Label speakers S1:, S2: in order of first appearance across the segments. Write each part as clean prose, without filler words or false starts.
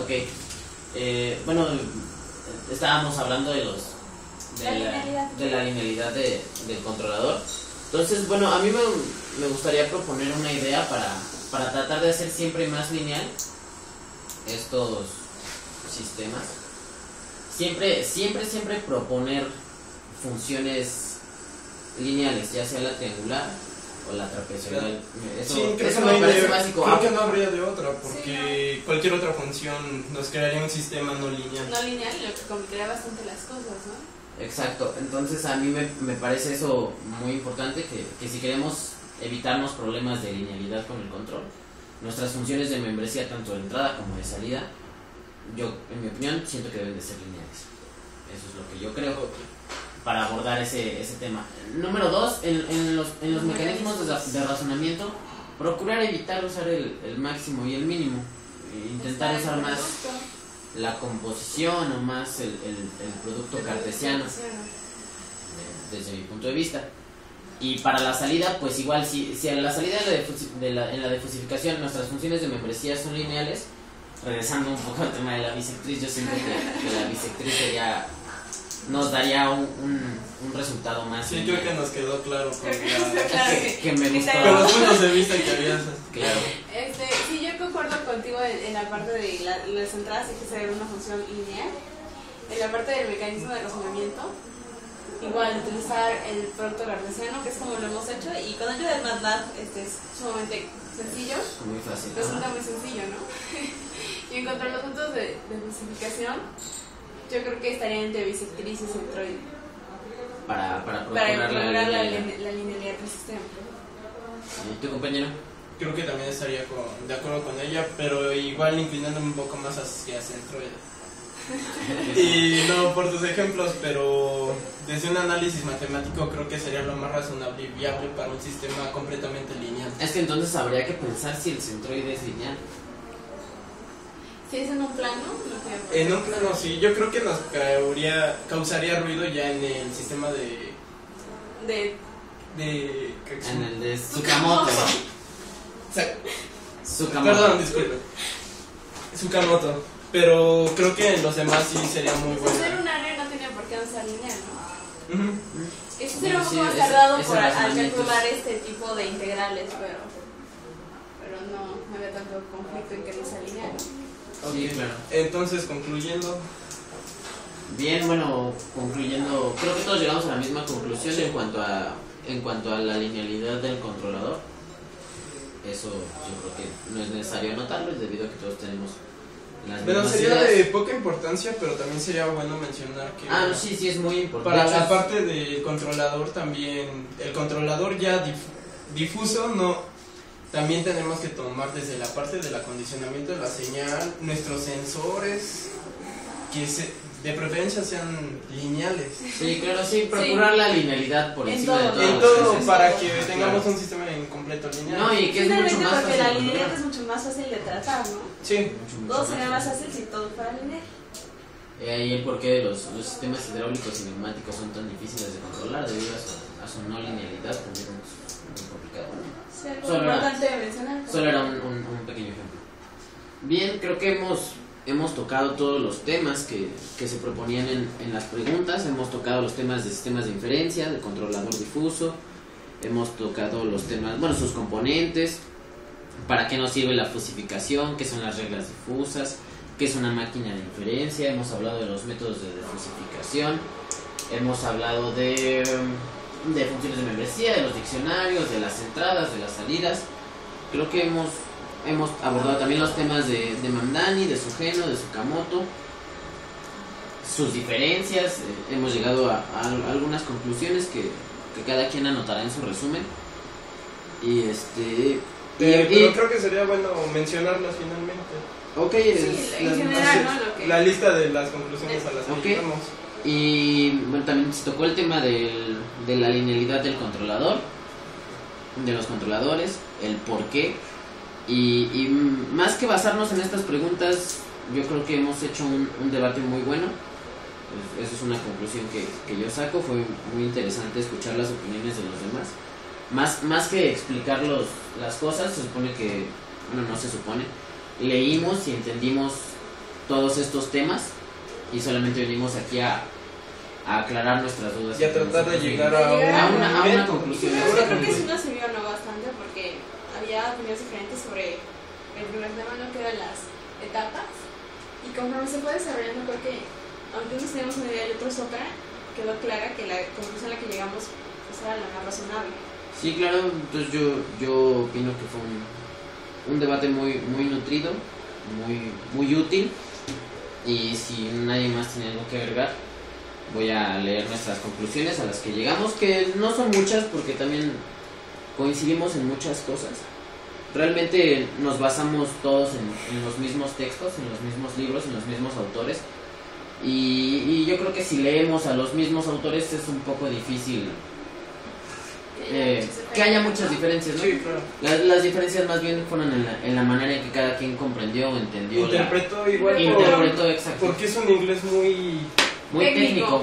S1: Ok. Bueno, estábamos hablando de la linealidad del controlador. Entonces, bueno, a mí me gustaría proponer una idea para tratar de hacer siempre más lineal estos sistemas. Siempre proponer funciones lineales, ya sea la triangular o la trapezoidal. Eso me parece básico.
S2: Creo que no habría de otra, porque cualquier otra función nos crearía un sistema no lineal.
S3: No lineal, lo que complicaría bastante las cosas, ¿no?
S1: Exacto, entonces a mí me parece eso muy importante, que si queremos evitarnos problemas de linealidad con el control, nuestras funciones de membresía, tanto de entrada como de salida, yo, en mi opinión, siento que deben de ser lineales. Eso es lo que yo creo para abordar ese tema. Número 2, en los mecanismos de razonamiento, procurar evitar usar el máximo y el mínimo. Intentar usar más la composición o más el producto cartesiano, desde mi punto de vista. Y para la salida, pues igual, si a la salida en la difusificación nuestras funciones de membresía son lineales, regresando un poco al tema de la bisectriz, yo siento que la bisectriz nos daría un resultado más.
S2: Sí, creo que nos quedó claro
S1: que me gustó.
S2: Con los puntos de vista que habías.
S1: Claro.
S3: Sí, yo concuerdo contigo en la parte de las entradas hay que ser una función lineal. En la parte del mecanismo de razonamiento, igual utilizar el producto cartesiano, que es como lo hemos hecho, y con ayuda del MATLAB es sumamente sencillo.
S1: Muy fácil.
S3: Resulta muy sencillo, ¿no? Y encontrar los puntos de justificación, yo creo que estaría entre bisectriz y centroide.
S1: Para
S3: lograr la linealidad del sistema.
S1: ¿Y tu compañero?
S2: Creo que también estaría de acuerdo con ella, pero igual inclinándome un poco más hacia centroide. Y no por tus ejemplos, pero desde un análisis matemático creo que sería lo más razonable y viable para un sistema completamente lineal.
S1: Es que entonces habría que pensar si el centroide es lineal.
S3: Si es en un plano,
S2: en un plano sí, yo creo que nos causaría ruido ya en el sistema en
S1: el de Tsukamoto.
S2: Perdón, disculpe. Tsukamoto. Pero creo que en los demás sí sería muy bueno.
S3: Hacer un área no tiene por qué no ser lineal, ¿no? Eso sería un poco más
S1: ese
S3: tardado al
S1: razonamiento
S3: calcular este tipo de integrales, pero no me veo tanto conflicto en que no sea lineal.
S1: Sí, claro.
S2: Entonces, concluyendo.
S1: Bien, bueno, concluyendo, creo que todos llegamos a la misma conclusión en cuanto a la linealidad del controlador. Eso yo creo que no es necesario anotarlo, debido a que todos tenemos las mismas
S2: sería
S1: ideas.
S2: de poca importancia, pero también sería bueno mencionar que
S1: sí, es muy importante.
S2: para la parte del controlador también, el controlador ya difuso no. También tenemos que tomar desde la parte del acondicionamiento de la señal, nuestros sensores, que de preferencia sean lineales.
S1: Sí, claro, sí, procurar la linealidad por encima de todo.
S2: En todo, para que tengamos un sistema en completo lineal.
S1: No, y que es mucho más
S3: porque
S1: fácil.
S3: la linealidad es mucho más fácil de tratar, ¿no?
S2: Sí.
S3: Todo sería más fácil si todo fuera lineal.
S1: Ahí el porqué de los sistemas hidráulicos y neumáticos son tan difíciles de controlar debido a su no linealidad, también es muy complicado, ¿no? Solo era un pequeño ejemplo. Bien, creo que hemos tocado todos los temas que se proponían en las preguntas. Hemos tocado los temas de sistemas de inferencia, de controlador difuso. Hemos tocado los temas, sus componentes, para qué nos sirve la fusificación, qué son las reglas difusas, qué es una máquina de inferencia. Hemos hablado de los métodos de fusificación. Hemos hablado de funciones de membresía, de los diccionarios, de las entradas, de las salidas. Creo que hemos abordado también los temas de Mamdani, de Sugeno, de Tsukamoto, sus diferencias. Hemos llegado a algunas conclusiones que cada quien anotará en su resumen.
S2: Pero creo que sería bueno mencionarlas finalmente.
S1: Ok,
S3: en general, ¿no?
S2: La lista de las conclusiones a las que llegamos.
S1: Y bueno, también se tocó el tema de la linealidad del controlador, de los controladores, el por qué. Y más que basarnos en estas preguntas, yo creo que hemos hecho un debate muy bueno. Pues esa es una conclusión que yo saco. Fue muy interesante escuchar las opiniones de los demás. Más que explicar las cosas, se supone que, no se supone, leímos y entendimos todos estos temas y solamente venimos aquí a aclarar nuestras dudas
S2: y a tratar de llegar a
S1: una conclusión.
S3: Yo creo que sí nos sirvió bastante porque había opiniones diferentes sobre el primer tema, ¿no? Que eran las etapas, y conforme se fue desarrollando, creo que aunque unos teníamos una idea y otros otra, quedó clara que la conclusión a la que llegamos pues era la más razonable.
S1: Sí, claro. Entonces yo opino que fue un debate muy nutrido, muy útil, y si nadie más tiene algo que agregar, voy a leer nuestras conclusiones a las que llegamos, que no son muchas porque también coincidimos en muchas cosas. Realmente nos basamos todos en los mismos textos, en los mismos libros, en los mismos autores, y yo creo que si leemos a los mismos autores es un poco difícil que haya muchas diferencias, ¿no?
S2: Sí, claro.
S1: Las diferencias más bien fueron en la manera en que cada quien comprendió o entendió.
S2: Interpretó
S1: exacto.
S2: Porque es un inglés muy
S1: técnico.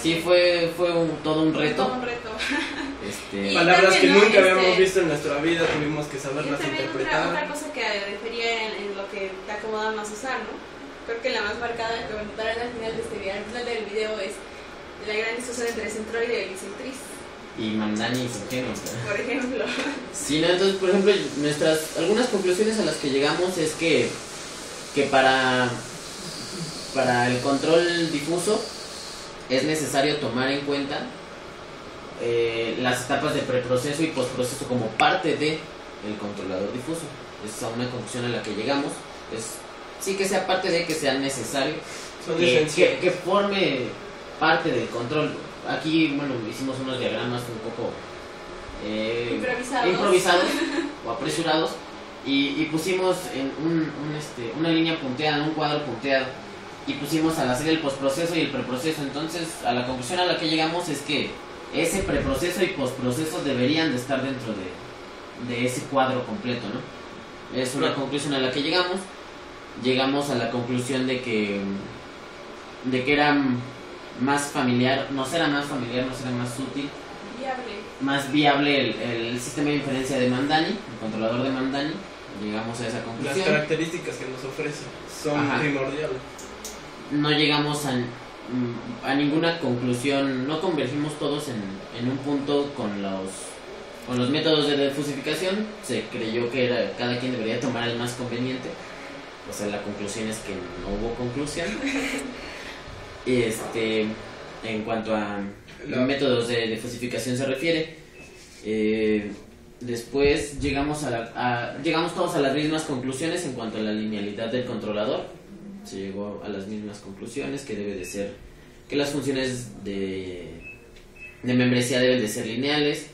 S1: Sí, fue todo un reto.
S3: Todo un reto.
S2: Palabras que nunca habíamos visto en nuestra vida, tuvimos que saberlas interpretar.
S3: Otra cosa que refería en lo que te acomoda más usar, ¿no? Creo que la más marcada que comentarán al final de este video, al final del video, es la gran discusión entre centroide y bisectriz.
S1: Y Mandani y Sogeno.
S3: Por ejemplo.
S1: Sí, ¿no? Entonces, por ejemplo, algunas conclusiones a las que llegamos es que para el control difuso es necesario tomar en cuenta las etapas de preproceso y postproceso como parte de el controlador difuso. Esa es una conclusión a la que llegamos. Sí, que sea parte de, que sea necesario, que forme parte del control. Aquí, bueno, hicimos unos diagramas un poco improvisados o apresurados, y pusimos en una línea punteada, un cuadro punteado, y pusimos al hacer el postproceso y el preproceso. Entonces, a la conclusión a la que llegamos es que ese preproceso y postproceso deberían de estar dentro de ese cuadro completo, ¿no? Es una conclusión a la que llegamos a la conclusión de que era más familiar, no será más útil, más viable el sistema de inferencia de Mandani, el controlador de Mandani. Llegamos a esa conclusión.
S2: Las características que nos ofrece son primordiales.
S1: No llegamos a ninguna conclusión, no convergimos todos en un punto con los métodos de difusificación. Se creyó que cada quien debería tomar el más conveniente. O sea, la conclusión es que no hubo conclusión. En cuanto a métodos de difusificación se refiere, después llegamos todos a las mismas conclusiones en cuanto a la linealidad del controlador. Se llegó a las mismas conclusiones, que debe de ser, que las funciones de membresía deben de ser lineales,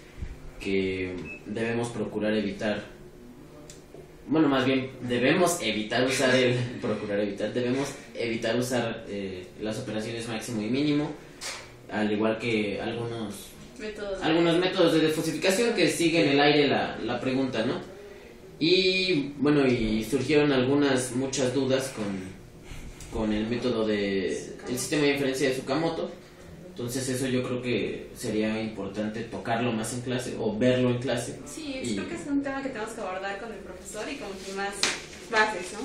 S1: que debemos procurar evitar, bueno, más bien debemos evitar usar debemos evitar usar las operaciones máximo y mínimo, al igual que algunos métodos de difusificación que siguen en el aire la pregunta, ¿no? Y bueno, y surgieron muchas dudas con el método el sistema de inferencia de Tsukamoto. Entonces eso yo creo que sería importante tocarlo más en clase o verlo en clase.
S3: Sí, creo que es un tema que tenemos que abordar con el profesor y con más bases, ¿no?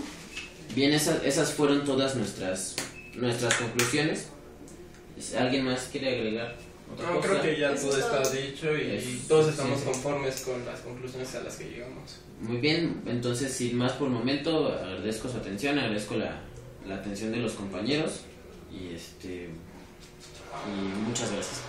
S1: Bien, esas fueron todas nuestras conclusiones. ¿Alguien más quiere agregar otra cosa?
S2: Creo que ya todo está dicho y todos estamos conformes con las conclusiones a las que llegamos.
S1: Muy bien, entonces sin más por el momento, agradezco su atención, agradezco la atención de los compañeros y muchas gracias.